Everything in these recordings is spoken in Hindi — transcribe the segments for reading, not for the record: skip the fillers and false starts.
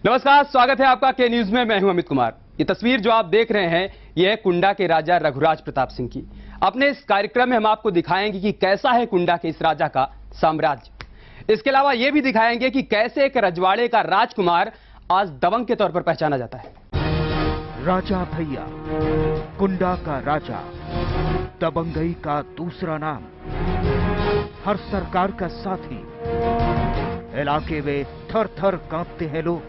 नमस्कार, स्वागत है आपका के न्यूज में। मैं हूं अमित कुमार। ये तस्वीर जो आप देख रहे हैं ये है कुंडा के राजा रघुराज प्रताप सिंह की। अपने इस कार्यक्रम में हम आपको दिखाएंगे कि कैसा है कुंडा के इस राजा का साम्राज्य। इसके अलावा ये भी दिखाएंगे कि कैसे एक रजवाड़े का राजकुमार आज दबंग के तौर पर पहचाना जाता है। राजा भैया, कुंडा का राजा, दबंगई का दूसरा नाम, हर सरकार का साथी। इलाके में थर थर कांपते हैं लोग,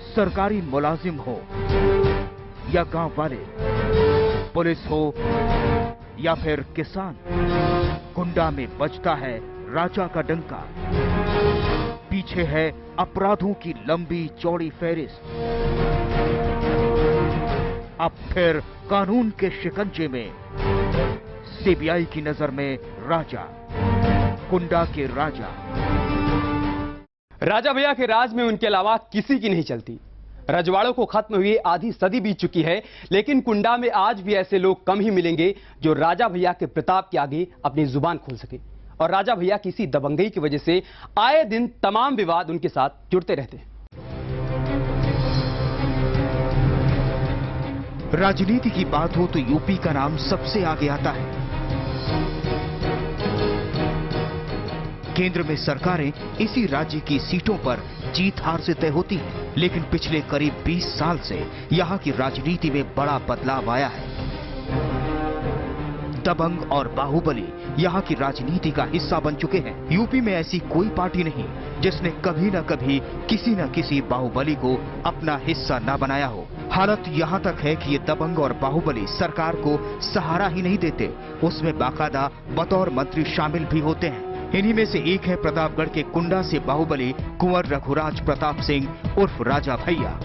सरकारी मुलाजिम हो या गांव वाले, पुलिस हो या फिर किसान, कुंडा में बजता है राजा का डंका। पीछे है अपराधों की लंबी चौड़ी फहरिस्त। अब फिर कानून के शिकंजे में सीबीआई की नजर में राजा, कुंडा के राजा। राजा भैया के राज में उनके अलावा किसी की नहीं चलती। रजवाड़ों को खत्म हुई आधी सदी बीत चुकी है, लेकिन कुंडा में आज भी ऐसे लोग कम ही मिलेंगे जो राजा भैया के प्रताप के आगे अपनी जुबान खोल सके। और राजा भैया की इसी दबंगई की वजह से आए दिन तमाम विवाद उनके साथ जुड़ते रहते हैं। राजनीति की बात हो तो यूपी का नाम सबसे आगे आता है। केंद्र में सरकारें इसी राज्य की सीटों पर जीत हार से तय होती हैं, लेकिन पिछले करीब 20 साल से यहां की राजनीति में बड़ा बदलाव आया है। दबंग और बाहुबली यहां की राजनीति का हिस्सा बन चुके हैं। यूपी में ऐसी कोई पार्टी नहीं जिसने कभी न कभी किसी न किसी बाहुबली को अपना हिस्सा न बनाया हो। हालत यहां तक है कि ये दबंग और बाहुबली सरकार को सहारा ही नहीं देते, उसमें बाकायदा बतौर मंत्री शामिल भी होते हैं। इन्हीं में से एक है प्रतापगढ़ के कुंडा से बाहुबली कुंवर रघुराज प्रताप सिंह उर्फ राजा भैया।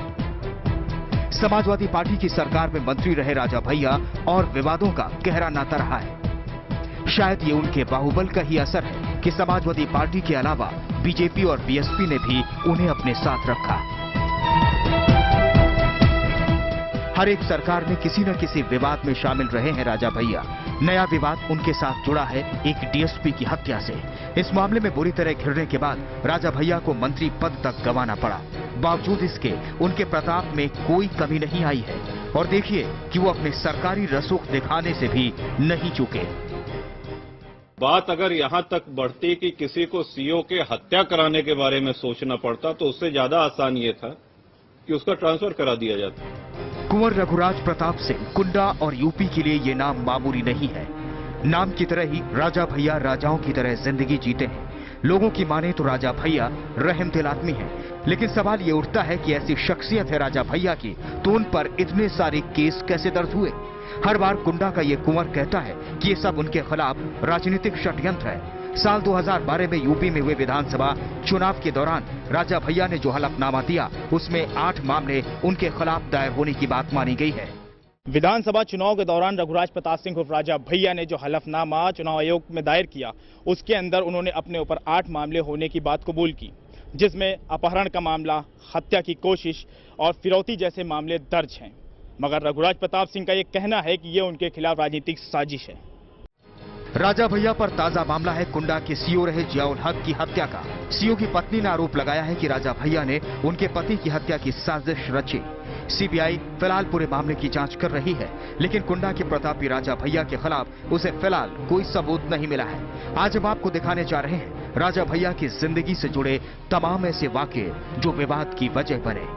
समाजवादी पार्टी की सरकार में मंत्री रहे राजा भैया और विवादों का गहरा नाता रहा है। शायद ये उनके बाहुबल का ही असर है कि समाजवादी पार्टी के अलावा बीजेपी और बीएसपी ने भी उन्हें अपने साथ रखा। हर एक सरकार में किसी न किसी विवाद में शामिल रहे हैं राजा भैया। नया विवाद उनके साथ जुड़ा है एक डीएसपी की हत्या से। इस मामले में बुरी तरह घिरने के बाद राजा भैया को मंत्री पद तक गंवाना पड़ा। बावजूद इसके उनके प्रताप में कोई कमी नहीं आई है और देखिए कि वो अपने सरकारी रसूख दिखाने से भी नहीं चूके। बात अगर यहाँ तक बढ़ती कि किसी को सीओ के हत्या कराने के बारे में सोचना पड़ता तो उससे ज्यादा आसान ये था कि उसका ट्रांसफर करा दिया जाता। कुंवर रघुराज प्रताप सिंह कुंडा और यूपी के लिए ये नाम मामूली नहीं है। नाम की तरह ही राजा भैया राजाओं की तरह जिंदगी जीते हैं। लोगों की माने तो राजा भैया रहमदिल आदमी है, लेकिन सवाल ये उठता है कि ऐसी शख्सियत है राजा भैया की तो उन पर इतने सारे केस कैसे दर्ज हुए। हर बार कुंडा का ये कुंवर कहता है कि ये सब उनके खिलाफ राजनीतिक षड्यंत्र है। साल 2012 में यूपी में हुए विधानसभा चुनाव के दौरान राजा भैया ने जो हलफनामा दिया उसमें 8 मामले उनके खिलाफ दायर होने की बात मानी गई है। विधानसभा चुनाव के दौरान रघुराज प्रताप सिंह उर्फ राजा भैया ने जो हलफनामा चुनाव आयोग में दायर किया उसके अंदर उन्होंने अपने ऊपर 8 मामले होने की बात कबूल की, जिसमें अपहरण का मामला, हत्या की कोशिश और फिरौती जैसे मामले दर्ज हैं। मगर रघुराज प्रताप सिंह का ये कहना है कि ये उनके खिलाफ राजनीतिक साजिश है। राजा भैया पर ताजा मामला है कुंडा के सीओ रहे जियाउल हक की हत्या का। सीओ की पत्नी ने आरोप लगाया है कि राजा भैया ने उनके पति की हत्या की साजिश रची। सीबीआई फिलहाल पूरे मामले की जांच कर रही है, लेकिन कुंडा के प्रतापी राजा भैया के खिलाफ उसे फिलहाल कोई सबूत नहीं मिला है। आज हम आपको दिखाने जा रहे हैं राजा भैया की जिंदगी से जुड़े तमाम ऐसे वाकये जो विवाद की वजह बने।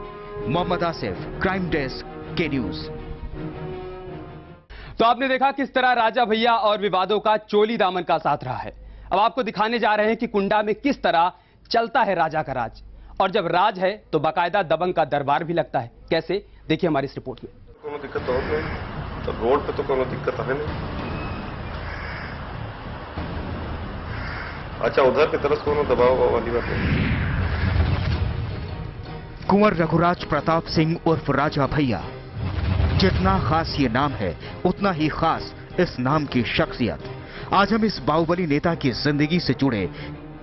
मोहम्मद आसिफ, क्राइम डेस्क, के न्यूज। तो आपने देखा किस तरह राजा भैया और विवादों का चोली दामन का साथ रहा है। अब आपको दिखाने जा रहे हैं कि कुंडा में किस तरह चलता है राजा का राज, और जब राज है तो बाकायदा दबंग का दरबार भी लगता है। कैसे, देखिए हमारी इस रिपोर्ट में। कोनो दिक्कत हो नहीं तो रोड पे तो कोनो दिक्कत है नहीं। अच्छा, उधर की तरफ कोनो दबाव वाली बात नहीं। कुंवर रघुराज प्रताप सिंह उर्फ राजा भैया, जितना खास ये नाम है उतना ही खास इस नाम की शख्सियत। आज हम इस बाहुबली नेता की जिंदगी से जुड़े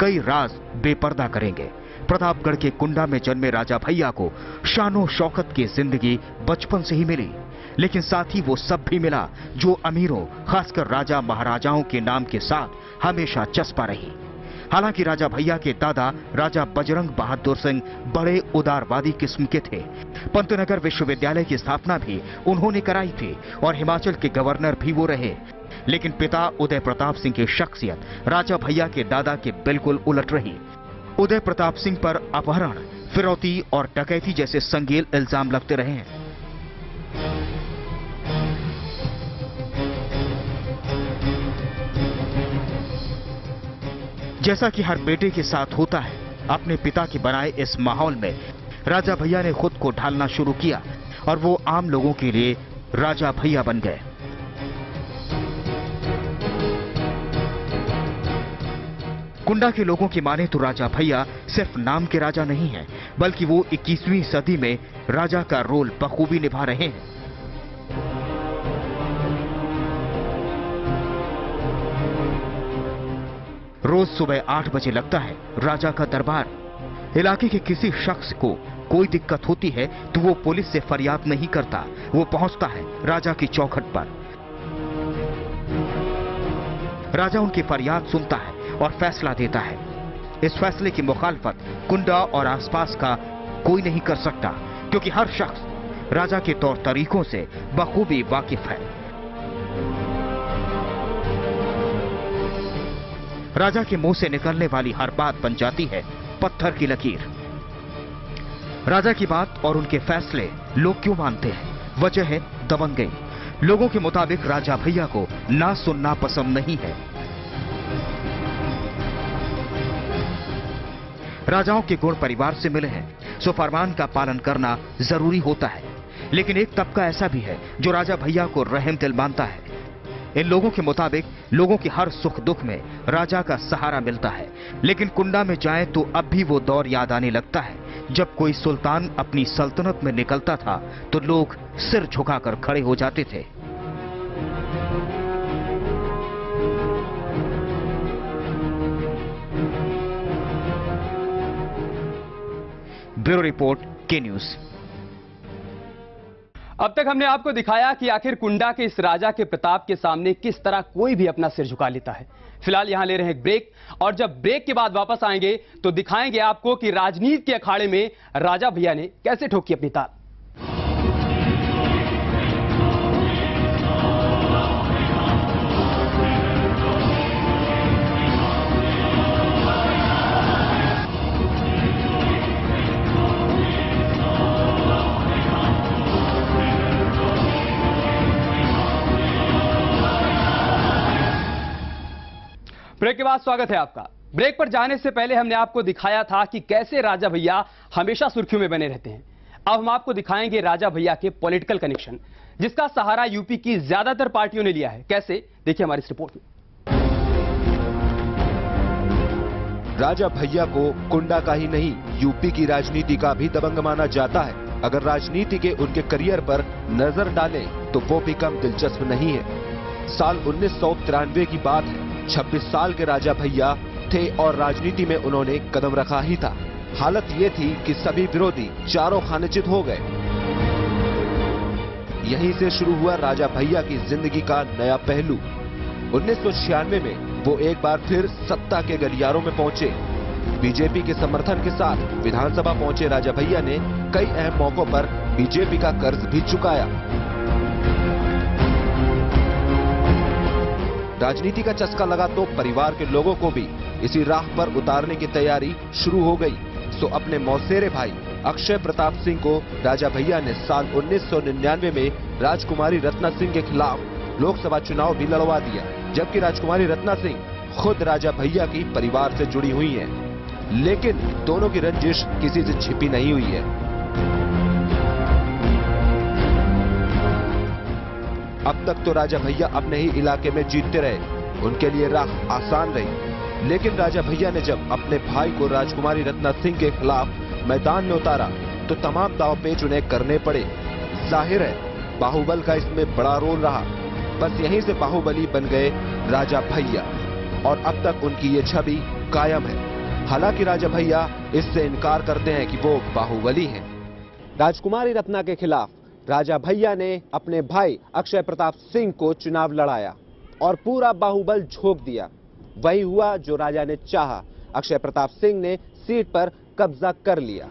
कई राज बेपर्दा करेंगे। प्रतापगढ़ के कुंडा में जन्मे राजा भैया को शानो शौकत की जिंदगी बचपन से ही मिली, लेकिन साथ ही वो सब भी मिला जो अमीरों खासकर राजा महाराजाओं के नाम के साथ हमेशा चस्पा रही। हालांकि राजा भैया के दादा राजा बजरंग बहादुर सिंह बड़े उदारवादी किस्म के थे। पंतनगर विश्वविद्यालय की स्थापना भी उन्होंने कराई थी और हिमाचल के गवर्नर भी वो रहे। लेकिन पिता उदय प्रताप सिंह की शख्सियत राजा भैया के दादा के बिल्कुल उलट रही। उदय प्रताप सिंह पर अपहरण, फिरौती और डकैती जैसे संगीन इल्जाम लगते रहे हैं। जैसा कि हर बेटे के साथ होता है, अपने पिता के बनाए इस माहौल में राजा भैया ने खुद को ढालना शुरू किया और वो आम लोगों के लिए राजा भैया बन गए। कुंडा के लोगों की माने तो राजा भैया सिर्फ नाम के राजा नहीं हैं, बल्कि वो 21वीं सदी में राजा का रोल बखूबी निभा रहे हैं। रोज सुबह 8 बजे लगता है राजा का दरबार। इलाके के किसी शख्स को कोई दिक्कत होती है तो वो पुलिस से फरियाद नहीं करता, वो पहुंचता है राजा की चौखट पर। राजा उनकी फरियाद सुनता है और फैसला देता है। इस फैसले की मुखालफत कुंडा और आसपास का कोई नहीं कर सकता, क्योंकि हर शख्स राजा के तौर तरीकों से बखूबी वाकिफ है। राजा के मुंह से निकलने वाली हर बात बन जाती है पत्थर की लकीर। राजा की बात और उनके फैसले लोग क्यों मानते हैं? वजह है दबंगई। लोगों के मुताबिक राजा भैया को ना सुनना पसंद नहीं है। राजाओं के गुण परिवार से मिले हैं, सो फरमान का पालन करना जरूरी होता है। लेकिन एक तबका ऐसा भी है जो राजा भैया को रहम दिल मानता है। इन लोगों के मुताबिक लोगों के हर सुख दुख में राजा का सहारा मिलता है। लेकिन कुंडा में जाएं तो अब भी वो दौर याद आने लगता है जब कोई सुल्तान अपनी सल्तनत में निकलता था तो लोग सिर झुकाकर खड़े हो जाते थे। ब्यूरो रिपोर्ट, के न्यूज। अब तक हमने आपको दिखाया कि आखिर कुंडा के इस राजा के प्रताप के सामने किस तरह कोई भी अपना सिर झुका लेता है। फिलहाल यहां ले रहे हैं एक ब्रेक, और जब ब्रेक के बाद वापस आएंगे तो दिखाएंगे आपको कि राजनीति के अखाड़े में राजा भैया ने कैसे ठोकी अपनी ताल। ब्रेक के बाद स्वागत है आपका। ब्रेक पर जाने से पहले हमने आपको दिखाया था कि कैसे राजा भैया हमेशा सुर्खियों में बने रहते हैं। अब हम आपको दिखाएंगे राजा भैया के पॉलिटिकल कनेक्शन, जिसका सहारा यूपी की ज्यादातर पार्टियों ने लिया है। कैसे, देखिए हमारी इस रिपोर्ट में। राजा भैया को कुंडा का ही नहीं, यूपी की राजनीति का भी दबंग माना जाता है। अगर राजनीति के उनके करियर पर नजर डालें तो वो भी कम दिलचस्प नहीं है। साल 1993 की बात है। 26 साल के राजा भैया थे और राजनीति में उन्होंने कदम रखा ही था। हालत ये थी कि सभी विरोधी चारों खानेचित हो गए। यहीं से शुरू हुआ राजा भैया की जिंदगी का नया पहलू। 1996 में वो एक बार फिर सत्ता के गलियारों में पहुंचे। बीजेपी के समर्थन के साथ विधानसभा पहुंचे राजा भैया ने कई अहम मौकों पर बीजेपी का कर्ज भी चुकाया। राजनीति का चस्का लगा तो परिवार के लोगों को भी इसी राह पर उतारने की तैयारी शुरू हो गई। सो अपने मौसेरे भाई अक्षय प्रताप सिंह को राजा भैया ने साल 1999 में राजकुमारी रत्ना सिंह के खिलाफ लोकसभा चुनाव भी लड़वा दिया, जबकि राजकुमारी रत्ना सिंह खुद राजा भैया की परिवार से जुड़ी हुई हैं। लेकिन दोनों की रंजिश किसी से छिपी नहीं हुई है। अब तक तो राजा भैया अपने ही इलाके में जीतते रहे, उनके लिए राह आसान रही। लेकिन राजा भैया ने जब अपने भाई को राजकुमारी रत्ना सिंह के खिलाफ मैदान में उतारा तो तमाम दांवपेच उन्हें करने पड़े। जाहिर है बाहुबल का इसमें बड़ा रोल रहा। बस यहीं से बाहुबली बन गए राजा भैया, और अब तक उनकी ये छवि कायम है। हालांकि राजा भैया इससे इनकार करते हैं कि वो बाहुबली हैं। राजकुमारी रत्ना के खिलाफ राजा भैया ने अपने भाई अक्षय प्रताप सिंह को चुनाव लड़ाया और पूरा बाहुबल झोंक दिया। वही हुआ जो राजा ने चाहा। अक्षय प्रताप सिंह ने सीट पर कब्जा कर लिया।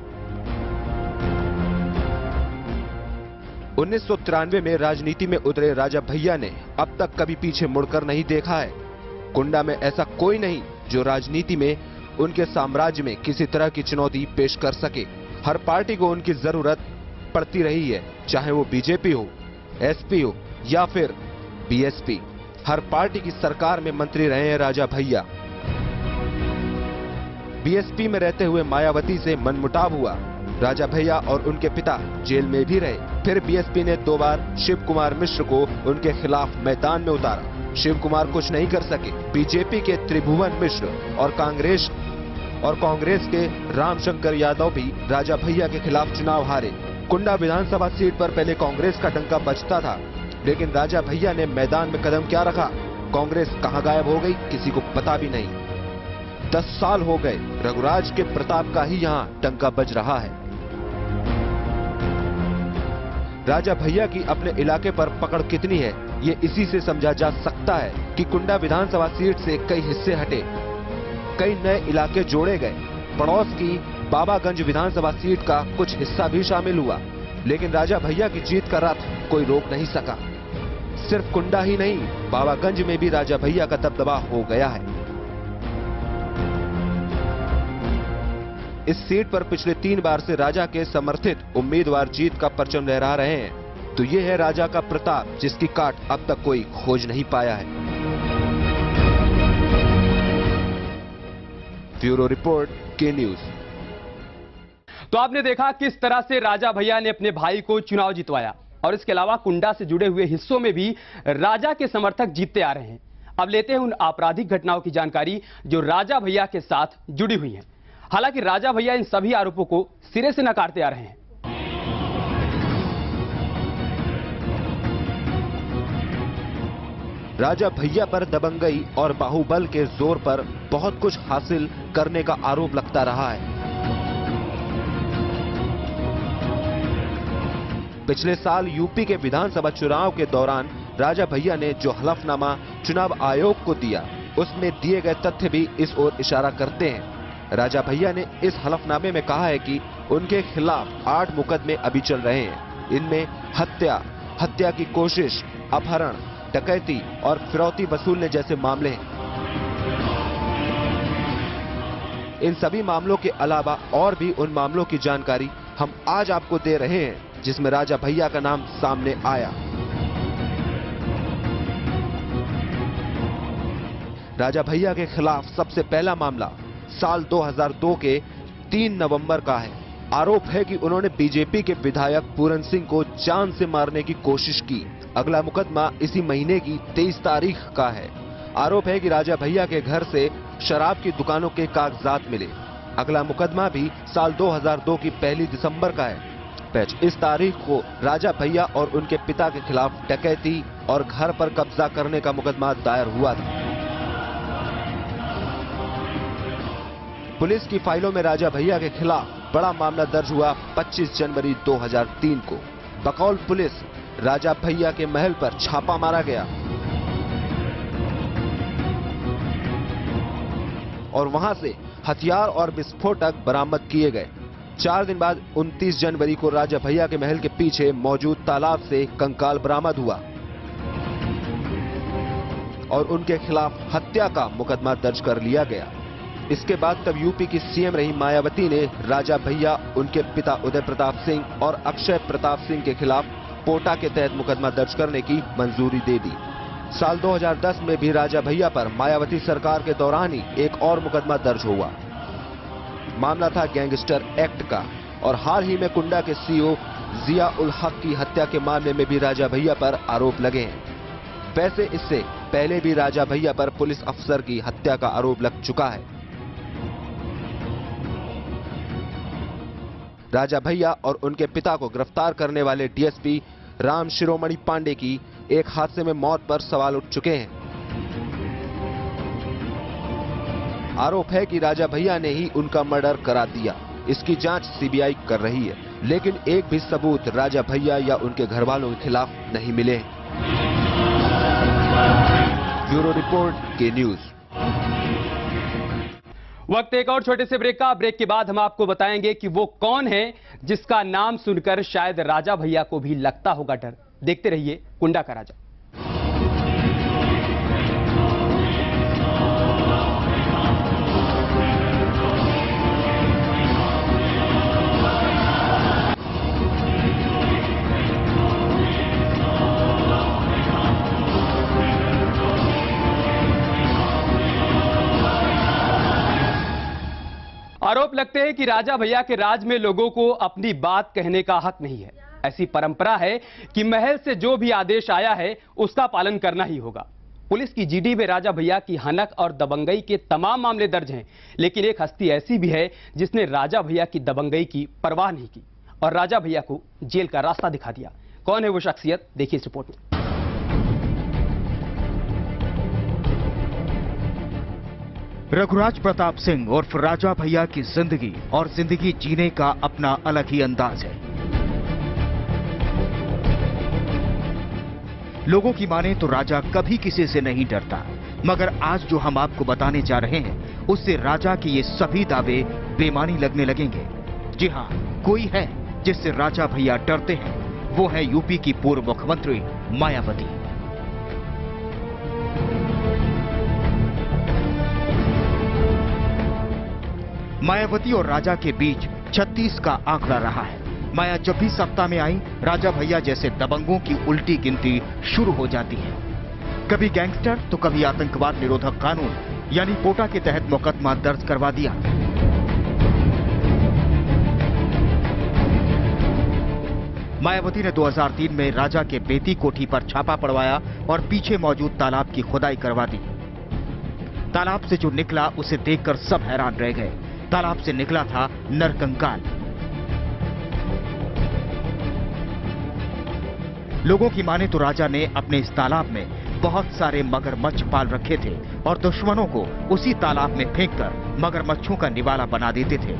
1993 में राजनीति में उतरे राजा भैया ने अब तक कभी पीछे मुड़कर नहीं देखा है। कुंडा में ऐसा कोई नहीं जो राजनीति में उनके साम्राज्य में किसी तरह की चुनौती पेश कर सके। हर पार्टी को उनकी जरूरत पड़ती रही है, चाहे वो बीजेपी हो, एसपी हो या फिर बीएसपी। हर पार्टी की सरकार में मंत्री रहे हैं राजा भैया। बीएसपी में रहते हुए मायावती से मनमुटाव हुआ। राजा भैया और उनके पिता जेल में भी रहे। फिर बीएसपी ने 2 बार शिव कुमार मिश्र को उनके खिलाफ मैदान में उतारा। शिव कुमार कुछ नहीं कर सके। बीजेपी के त्रिभुवन मिश्र और कांग्रेस के रामशंकर यादव भी राजा भैया के खिलाफ चुनाव हारे। कुंडा विधानसभा सीट पर पहले कांग्रेस का डंका बजता था, लेकिन राजा भैया ने मैदान में कदम क्या रखा, कांग्रेस कहां गायब हो गई किसी को पता भी नहीं। 10 साल हो गए, रघुराज के प्रताप का ही यहां डंका बज रहा है। राजा भैया की अपने इलाके पर पकड़ कितनी है, ये इसी से समझा जा सकता है कि कुंडा विधानसभा सीट से कई हिस्से हटे, कई नए इलाके जोड़े गए। पड़ोस की बाबागंज विधानसभा सीट का कुछ हिस्सा भी शामिल हुआ, लेकिन राजा भैया की जीत का रथ कोई रोक नहीं सका। सिर्फ कुंडा ही नहीं, बाबागंज में भी राजा भैया का दबदबा हो गया है। इस सीट पर पिछले 3 बार से राजा के समर्थित उम्मीदवार जीत का परचम लहरा रहे हैं। तो ये है राजा का प्रताप, जिसकी काट अब तक कोई खोज नहीं पाया है। ब्यूरो रिपोर्ट, के न्यूज। तो आपने देखा किस तरह से राजा भैया ने अपने भाई को चुनाव जितवाया, और इसके अलावा कुंडा से जुड़े हुए हिस्सों में भी राजा के समर्थक जीतते आ रहे हैं। अब लेते हैं उन आपराधिक घटनाओं की जानकारी जो राजा भैया के साथ जुड़ी हुई हैं। हालांकि राजा भैया इन सभी आरोपों को सिरे से नकारते आ रहे हैं। राजा भैया पर दबंगई और बाहुबल के जोर पर बहुत कुछ हासिल करने का आरोप लगता रहा है। पिछले साल यूपी के विधानसभा चुनाव के दौरान राजा भैया ने जो हलफनामा चुनाव आयोग को दिया, उसमें दिए गए तथ्य भी इस ओर इशारा करते हैं। राजा भैया ने इस हलफनामे में कहा है कि उनके खिलाफ 8 मुकदमे अभी चल रहे हैं। इनमें हत्या की कोशिश, अपहरण, डकैती और फिरौती वसूलने जैसे मामले हैं। इन सभी मामलों के अलावा और भी उन मामलों की जानकारी हम आज आपको दे रहे हैं जिसमें राजा भैया का नाम सामने आया। राजा भैया के खिलाफ सबसे पहला मामला साल 2002 के 3 नवंबर का है। आरोप है कि उन्होंने बीजेपी के विधायक पूरन सिंह को जान से मारने की कोशिश की। अगला मुकदमा इसी महीने की 23 तारीख का है। आरोप है कि राजा भैया के घर से शराब की दुकानों के कागजात मिले। अगला मुकदमा भी साल 2002 की 1 दिसंबर का है। इस तारीख को राजा भैया और उनके पिता के खिलाफ डकैती और घर पर कब्जा करने का मुकदमा दायर हुआ था। पुलिस की फाइलों में राजा भैया के खिलाफ बड़ा मामला दर्ज हुआ 25 जनवरी 2003 को। बकौल पुलिस राजा भैया के महल पर छापा मारा गया और वहां से हथियार और विस्फोटक बरामद किए गए। 4 दिन बाद 29 जनवरी को राजा भैया के महल के पीछे मौजूद तालाब से कंकाल बरामद हुआ और उनके खिलाफ हत्या का मुकदमा दर्ज कर लिया गया। इसके बाद तब यूपी की सीएम रही मायावती ने राजा भैया, उनके पिता उदय प्रताप सिंह और अक्षय प्रताप सिंह के खिलाफ पोटा के तहत मुकदमा दर्ज करने की मंजूरी दे दी। साल 2010 में भी राजा भैया पर मायावती सरकार के दौरान ही एक और मुकदमा दर्ज हुआ। मामला था गैंगस्टर एक्ट का और हाल ही में कुंडा के सीईओ जिया उल हक की हत्या के मामले में भी राजा भैया पर आरोप लगे हैं। वैसे इससे पहले भी राजा भैया पर पुलिस अफसर की हत्या का आरोप लग चुका है। राजा भैया और उनके पिता को गिरफ्तार करने वाले डीएसपी राम शिरोमणि पांडे की एक हादसे में मौत पर सवाल उठ चुके हैं। आरोप है कि राजा भैया ने ही उनका मर्डर करा दिया। इसकी जांच सीबीआई कर रही है, लेकिन एक भी सबूत राजा भैया या उनके घर वालों के खिलाफ नहीं मिले। ब्यूरो रिपोर्ट, के न्यूज। वक्त एक और छोटे से ब्रेक का। ब्रेक के बाद हम आपको बताएंगे कि वो कौन है जिसका नाम सुनकर शायद राजा भैया को भी लगता होगा डर। देखते रहिए कुंडा का राजा। आरोप लगते हैं कि राजा भैया के राज में लोगों को अपनी बात कहने का हक नहीं है। ऐसी परंपरा है कि महल से जो भी आदेश आया है उसका पालन करना ही होगा। पुलिस की जीडी में राजा भैया की हनक और दबंगई के तमाम मामले दर्ज हैं, लेकिन एक हस्ती ऐसी भी है जिसने राजा भैया की दबंगई की परवाह नहीं की और राजा भैया को जेल का रास्ता दिखा दिया। कौन है वो शख्सियत, देखिए इस रिपोर्ट में। रघुराज प्रताप सिंह उर्फ राजा भैया की जिंदगी और जिंदगी जीने का अपना अलग ही अंदाज है। लोगों की माने तो राजा कभी किसी से नहीं डरता, मगर आज जो हम आपको बताने जा रहे हैं उससे राजा के ये सभी दावे बेमानी लगने लगेंगे। जी हां, कोई है जिससे राजा भैया डरते हैं, वो है यूपी की पूर्व मुख्यमंत्री मायावती। मायावती और राजा के बीच 36 का आंकड़ा रहा है। माया जब भी सत्ता में आई, राजा भैया जैसे दबंगों की उल्टी गिनती शुरू हो जाती है। कभी गैंगस्टर तो कभी आतंकवाद निरोधक कानून यानी पोटा के तहत मुकदमा दर्ज करवा दिया। मायावती ने 2003 में राजा के बेती कोठी पर छापा पड़वाया और पीछे मौजूद तालाब की खुदाई करवा दी। तालाब से जो निकला उसे देखकर सब हैरान रह गए। तालाब से निकला था नरकंकाल। लोगों की माने तो राजा ने अपने इस तालाब में बहुत सारे मगरमच्छ पाल रखे थे और दुश्मनों को उसी तालाब में फेंककर मगरमच्छों का निवाला बना देते थे।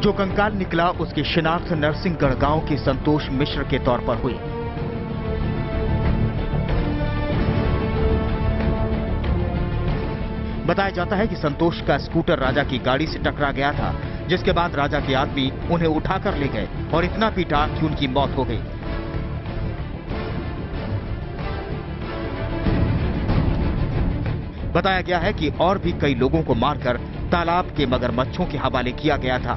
जो कंकाल निकला उसकी शिनाख्त नरसिंहगढ़ गांव के संतोष मिश्र के तौर पर हुई। बताया जाता है कि संतोष का स्कूटर राजा की गाड़ी से टकरा गया था, जिसके बाद राजा के आदमी उन्हें उठाकर ले गए और इतना पीटा कि उनकी मौत हो गई। बताया गया है कि और भी कई लोगों को मारकर तालाब के मगरमच्छों के हवाले किया गया था।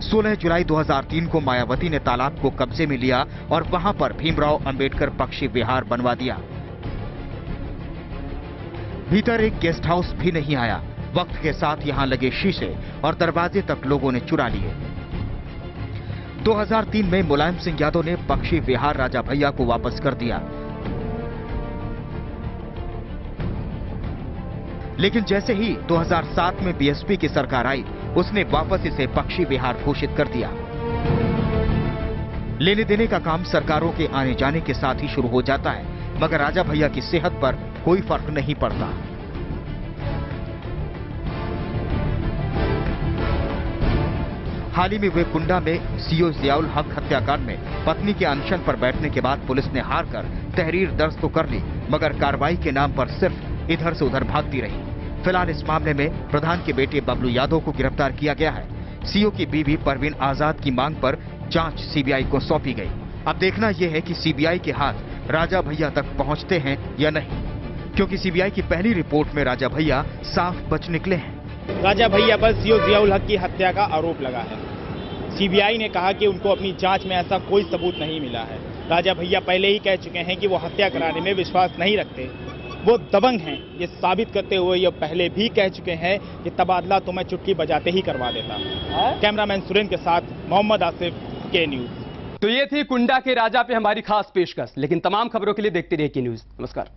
16 जुलाई 2003 को मायावती ने तालाब को कब्जे में लिया और वहां पर भीमराव अंबेडकर पक्षी विहार बनवा दिया। भीतर एक गेस्ट हाउस भी नहीं आया। वक्त के साथ यहां लगे शीशे और दरवाजे तक लोगों ने चुरा लिए। 2003 में मुलायम सिंह यादव ने पक्षी विहार राजा भैया को वापस कर दिया, लेकिन जैसे ही 2007 में बीएसपी की सरकार आई, उसने वापस इसे पक्षी विहार घोषित कर दिया। लेने देने का काम सरकारों के आने जाने के साथ ही शुरू हो जाता है, मगर राजा भैया की सेहत पर कोई फर्क नहीं पड़ता। हाल ही में हुए कुंडा में सीओ जियाउल हक हत्याकांड में पत्नी के अनशन पर बैठने के बाद पुलिस ने हार कर तहरीर दर्ज तो कर ली, मगर कार्रवाई के नाम पर सिर्फ इधर से उधर भागती रही। फिलहाल इस मामले में प्रधान के बेटे बबलू यादव को गिरफ्तार किया गया है। सीओ की बीवी परवीन आजाद की मांग पर जांच सीबीआई को सौंपी गई। अब देखना यह है कि सीबीआई के हाथ राजा भैया तक पहुंचते हैं या नहीं, क्योंकि सीबीआई की पहली रिपोर्ट में राजा भैया साफ बच निकले हैं। राजा भैया पर सीओ जियाउल हक की हत्या का आरोप लगा है। सीबीआई ने कहा कि उनको अपनी जांच में ऐसा कोई सबूत नहीं मिला है। राजा भैया पहले ही कह चुके हैं कि वो हत्या कराने में विश्वास नहीं रखते, वो दबंग हैं। ये साबित करते हुए ये पहले भी कह चुके हैं कि तबादला तो मैं चुटकी बजाते ही करवा देता। कैमरामैन सुरेन के साथ मोहम्मद आसिफ, के न्यूज। तो ये थी कुंडा के राजा पे हमारी खास पेशकश, लेकिन तमाम खबरों के लिए देखते रहिए के न्यूज। नमस्कार।